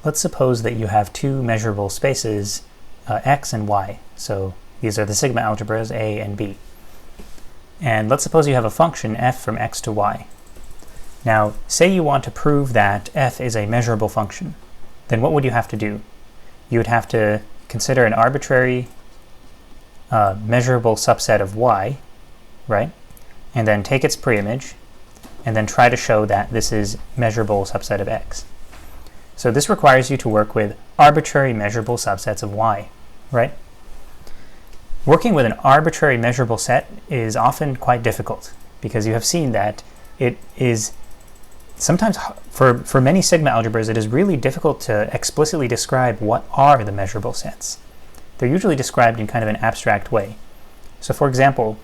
let's suppose that you have two measurable spaces, x and y. So these are the sigma algebras A and B. And let's suppose you have a function f from x to y. Now, say you want to prove that f is a measurable function. Then what would you have to do? You would have to consider an arbitrary measurable subset of y, right? And then take its preimage, and then try to show that this is measurable subset of x. So this requires you to work with arbitrary measurable subsets of y, right? Working with an arbitrary measurable set is often quite difficult because you have seen that it is sometimes, for many sigma algebras, it is really difficult to explicitly describe what are the measurable sets. They're usually described in kind of an abstract way. So for example,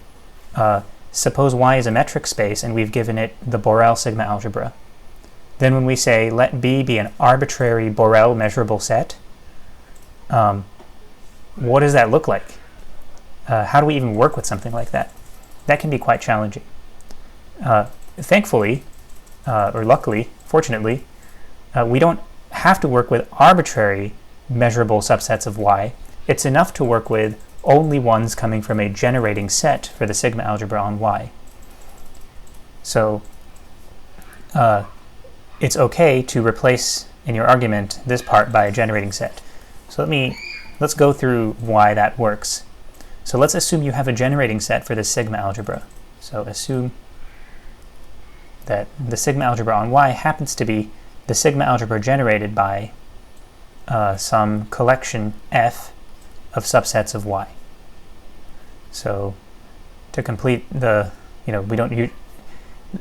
suppose y is a metric space and we've given it the Borel sigma algebra. Then when we say let B be an arbitrary Borel measurable set, what does that look like? How do we even work with something like that? That can be quite challenging. Thankfully, or luckily, fortunately, we don't have to work with arbitrary measurable subsets of y. It's enough to work with only ones coming from a generating set for the sigma algebra on y. So it's okay to replace in your argument this part by a generating set. So let's go through why that works. So let's assume you have a generating set for the sigma algebra. So assume that the sigma algebra on y happens to be the sigma algebra generated by some collection f of subsets of y. So to complete the,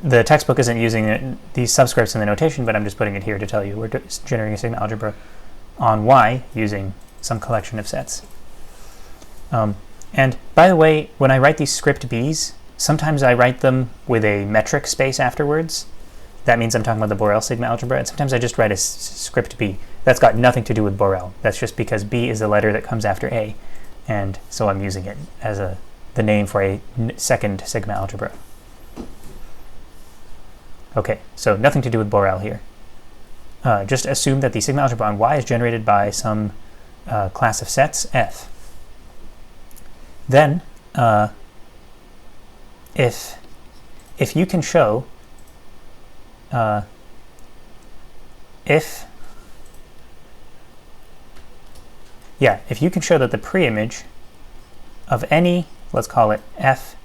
the textbook isn't using these subscripts in the notation, but I'm just putting it here to tell you we're generating a sigma algebra on y using some collection of sets. And by the way, when I write these script b's, sometimes I write them with a metric space afterwards. That means I'm talking about the Borel sigma algebra, and sometimes I just write a script b. That's got nothing to do with Borel. That's just because b is the letter that comes after a, and so I'm using it as the name for a second sigma algebra. Okay, so nothing to do with Borel here. Just assume that the sigma algebra on y is generated by some class of sets f. Then, if you can show if you can show that the preimage of any, let's call it f,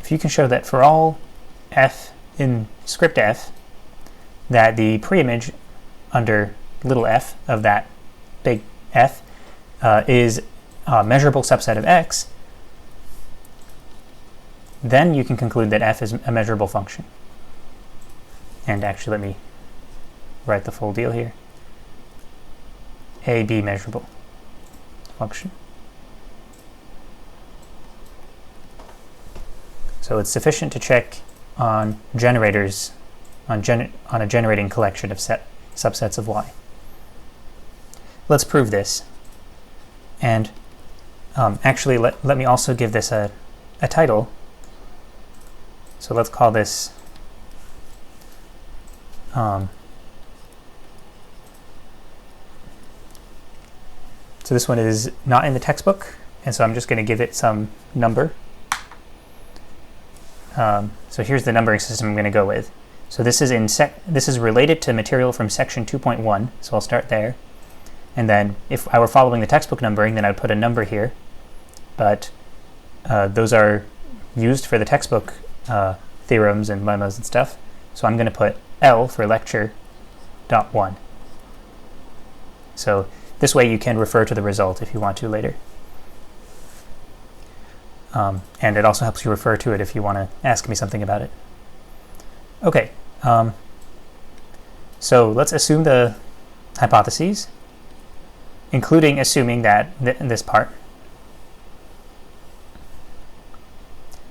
if you can show that for all f in script f, that the preimage under little f of that big F is a measurable subset of x, then you can conclude that f is a measurable function. And actually, let me write the full deal here. A, B measurable function. So it's sufficient to check on generators on a generating collection of subsets of y. Let's prove this. And actually, let me also give this a title. So let's call this so this one is not in the textbook, and so I'm just going to give it some number. So here's the numbering system I'm going to go with. So this is related to material from section 2.1, so I'll start there. And then if I were following the textbook numbering, then I'd put a number here. But those are used for the textbook theorems and lemmas and stuff. So I'm going to put L for lecture .1. So this way you can refer to the result if you want to later. And it also helps you refer to it if you want to ask me something about it. Okay, so let's assume the hypotheses, including assuming that this part.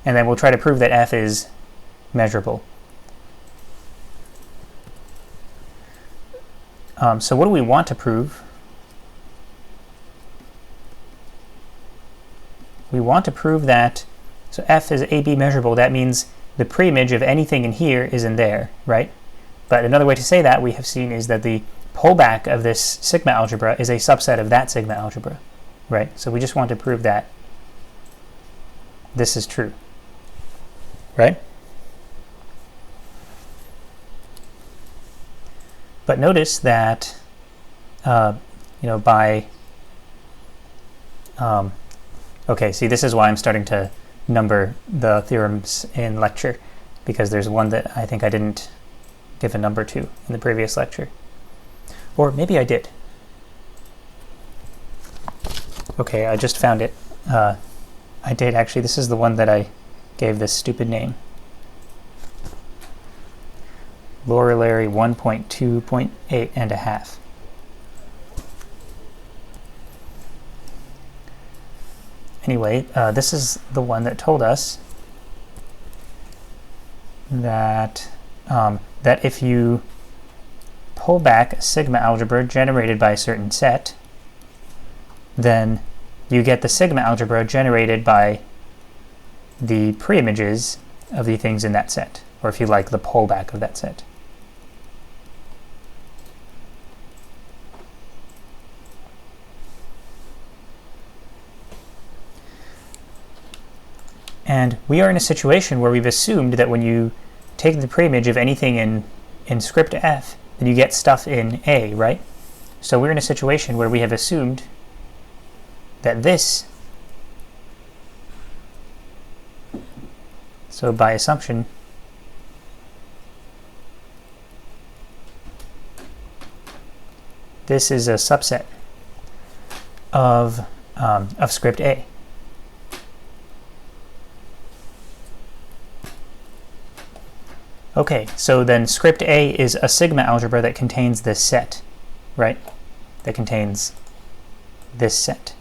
And then we'll try to prove that f is measurable. So what do we want to prove? We want to prove that So f is AB measurable. That means the preimage of anything in here is in there, right? But another way to say that we have seen is that the pullback of this sigma algebra is a subset of that sigma algebra, right? So we just want to prove that this is true, right? But notice that, by okay, see, this is why I'm starting to number the theorems in lecture, because there's one that I think I didn't give a number to in the previous lecture. Or maybe I did. Okay, I just found it. I did actually. This is the one that I gave this stupid name. Lorillary 1.2.8 and a half. Anyway, this is the one that told us that that if you pull back a sigma algebra generated by a certain set, then you get the sigma algebra generated by the preimages of the things in that set, or if you like, the pullback of that set. And we are in a situation where we've assumed that when you take the preimage of anything in script f, then you get stuff in A, right? So we're in a situation where we have assumed that this, so by assumption, this is a subset of script A. Okay, so then script A is a sigma algebra that contains this set, right? That contains this set.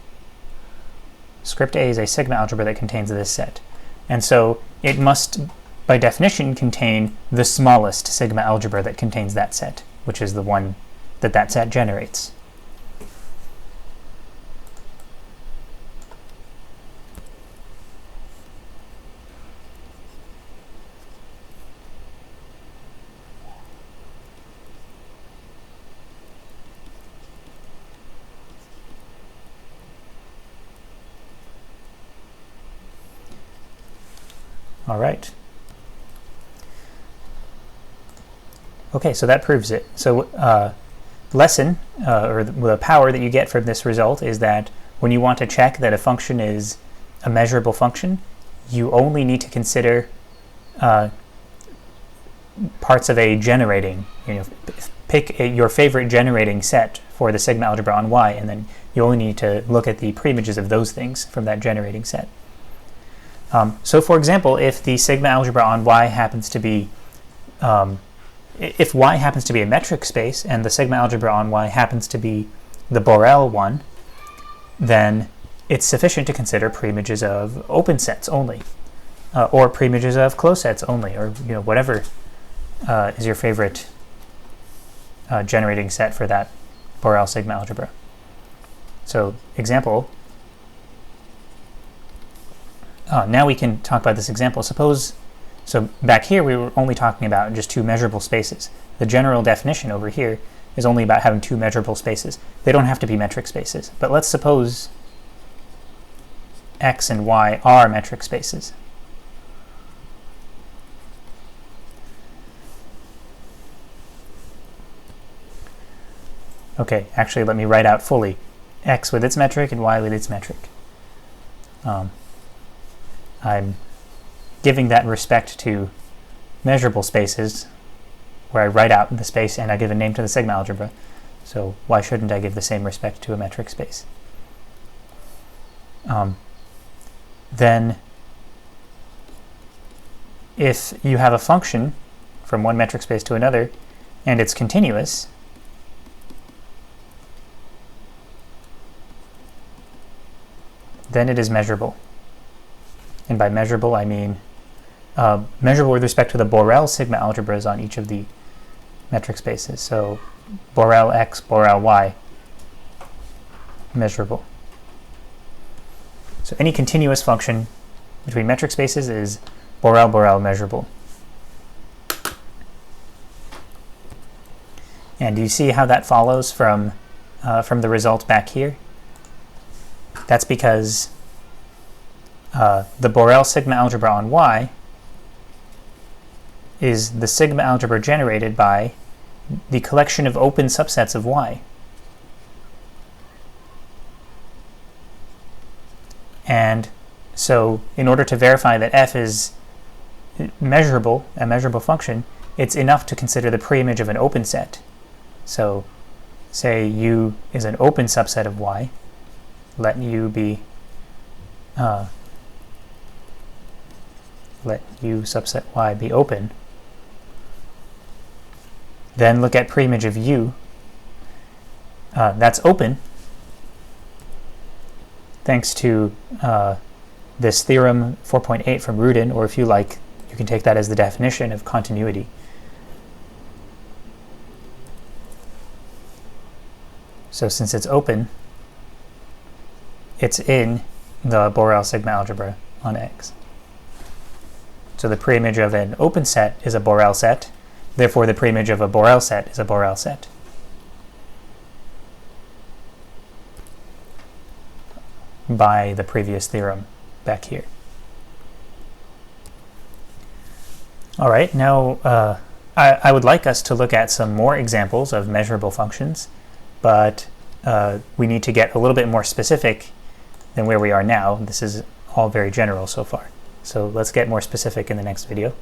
Script A is a sigma algebra that contains this set. And so it must, by definition, contain the smallest sigma algebra that contains that set, which is the one that that set generates. All right. Okay, so that proves it. So lesson, or the power that you get from this result is that when you want to check that a function is a measurable function, you only need to consider parts of a generating, pick your favorite generating set for the sigma algebra on Y, and then you only need to look at the preimages of those things from that generating set. So for example, if the sigma algebra on Y happens to be, if Y happens to be a metric space and the sigma algebra on Y happens to be the Borel one, then it's sufficient to consider preimages of open sets only, or preimages of closed sets only, or whatever is your favorite generating set for that Borel sigma algebra. So example. Now we can talk about this example. Suppose, so back here we were only talking about just two measurable spaces. The general definition over here is only about having two measurable spaces. They don't have to be metric spaces. But let's suppose x and y are metric spaces. Okay, actually let me write out fully. X with its metric and y with its metric. I'm giving that respect to measurable spaces where I write out the space and I give a name to the sigma algebra. So why shouldn't I give the same respect to a metric space? Then if you have a function from one metric space to another and it's continuous, then it is measurable. And by measurable, I mean measurable with respect to the Borel sigma algebras on each of the metric spaces. So Borel x, Borel y, measurable. So any continuous function between metric spaces is Borel-Borel measurable. And do you see how that follows from the result back here? That's because the Borel sigma algebra on Y is the sigma algebra generated by the collection of open subsets of Y. And so in order to verify that f is measurable, a measurable function, it's enough to consider the preimage of an open set. So say U is an open subset of Y, let U be let U subset Y be open. Then look at preimage of U. That's open thanks to this theorem 4.8 from Rudin, or if you like, you can take that as the definition of continuity. So since it's open, it's in the Borel sigma algebra on X. So the preimage of an open set is a Borel set, therefore the preimage of a Borel set is a Borel set. By the previous theorem back here. All right, now I would like us to look at some more examples of measurable functions, but we need to get a little bit more specific than where we are now. This is all very general so far. So let's get more specific in the next video.